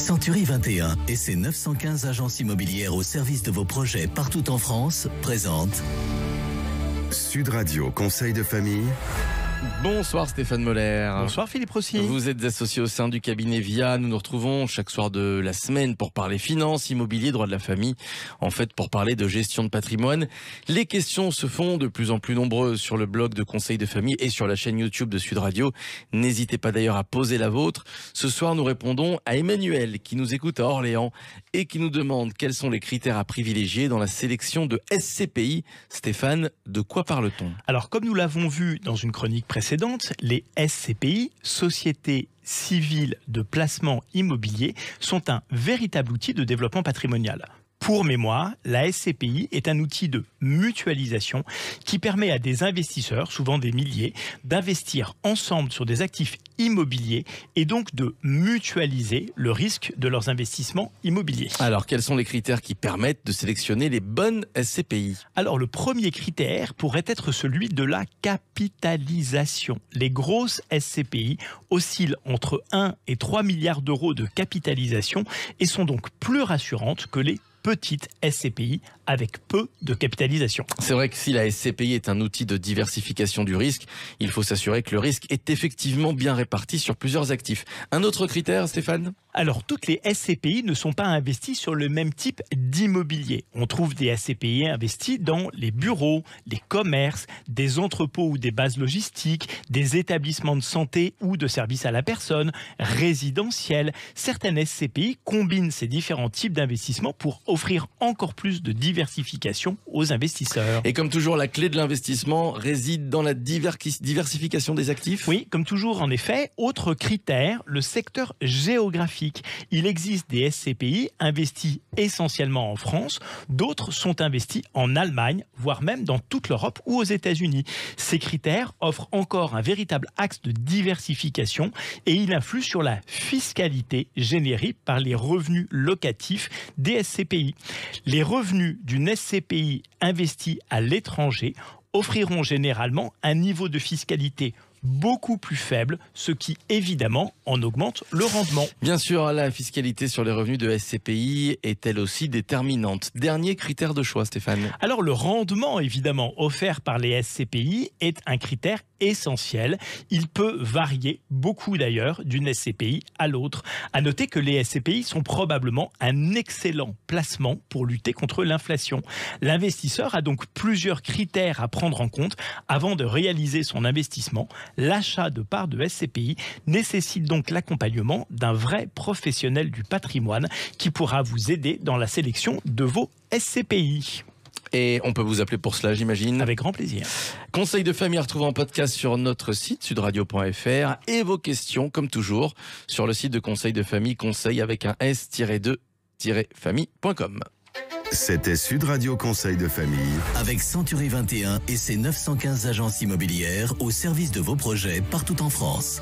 Century 21 et ses 915 agences immobilières au service de vos projets partout en France présentent Sud Radio Conseil de famille. Bonsoir Stéphane Moller. Bonsoir Philippe Rossi. Vous êtes associé au sein du cabinet VIA. Nous nous retrouvons chaque soir de la semaine pour parler finances, immobilier, droit de la famille. En fait, pour parler de gestion de patrimoine. Les questions se font de plus en plus nombreuses sur le blog de Conseil de famille et sur la chaîne YouTube de Sud Radio. N'hésitez pas d'ailleurs à poser la vôtre. Ce soir, nous répondons à Emmanuel qui nous écoute à Orléans et qui nous demande quels sont les critères à privilégier dans la sélection de SCPI. Stéphane, de quoi parle-t-on ? Alors, comme nous l'avons vu dans une chronique précédente, les SCPI, Sociétés civiles de placement immobilier, sont un véritable outil de développement patrimonial. Pour mémoire, la SCPI est un outil de mutualisation qui permet à des investisseurs, souvent des milliers, d'investir ensemble sur des actifs immobiliers et donc de mutualiser le risque de leurs investissements immobiliers. Alors, quels sont les critères qui permettent de sélectionner les bonnes SCPI ? Alors, le premier critère pourrait être celui de la capitalisation. Les grosses SCPI oscillent entre 1 et 3 milliards d'euros de capitalisation et sont donc plus rassurantes que les petites SCPI avec peu de capitalisation. C'est vrai que si la SCPI est un outil de diversification du risque, il faut s'assurer que le risque est effectivement bien réparti sur plusieurs actifs. Un autre critère, Stéphane ? Alors, toutes les SCPI ne sont pas investies sur le même type d'immobilier. On trouve des SCPI investis dans les bureaux, les commerces, des entrepôts ou des bases logistiques, des établissements de santé ou de services à la personne, résidentiels. Certaines SCPI combinent ces différents types d'investissements pour offrir encore plus de diversification aux investisseurs. Et comme toujours, la clé de l'investissement réside dans la diversification des actifs ? Oui, comme toujours en effet. Autre critère, le secteur géographique. Il existe des SCPI investis essentiellement en France, d'autres sont investis en Allemagne, voire même dans toute l'Europe ou aux États-Unis. Ces critères offrent encore un véritable axe de diversification et il influe sur la fiscalité générée par les revenus locatifs des SCPI. Les revenus d'une SCPI investie à l'étranger offriront généralement un niveau de fiscalité beaucoup plus faible, ce qui évidemment en augmente le rendement. Bien sûr, la fiscalité sur les revenus de SCPI est elle aussi déterminante. Dernier critère de choix, Stéphane. Alors le rendement évidemment offert par les SCPI est un critère essentiel. Il peut varier beaucoup d'ailleurs d'une SCPI à l'autre. À noter que les SCPI sont probablement un excellent placement pour lutter contre l'inflation. L'investisseur a donc plusieurs critères à prendre en compte avant de réaliser son investissement. L'achat de parts de SCPI nécessite donc l'accompagnement d'un vrai professionnel du patrimoine qui pourra vous aider dans la sélection de vos SCPI. Et on peut vous appeler pour cela, j'imagine. Avec grand plaisir. Conseil de famille à retrouver en podcast sur notre site sudradio.fr et vos questions, comme toujours, sur le site de Conseil de famille, conseil avec un s-2-famille.com. C'était Sud Radio Conseil de famille. avec Century 21 et ses 915 agences immobilières au service de vos projets partout en France.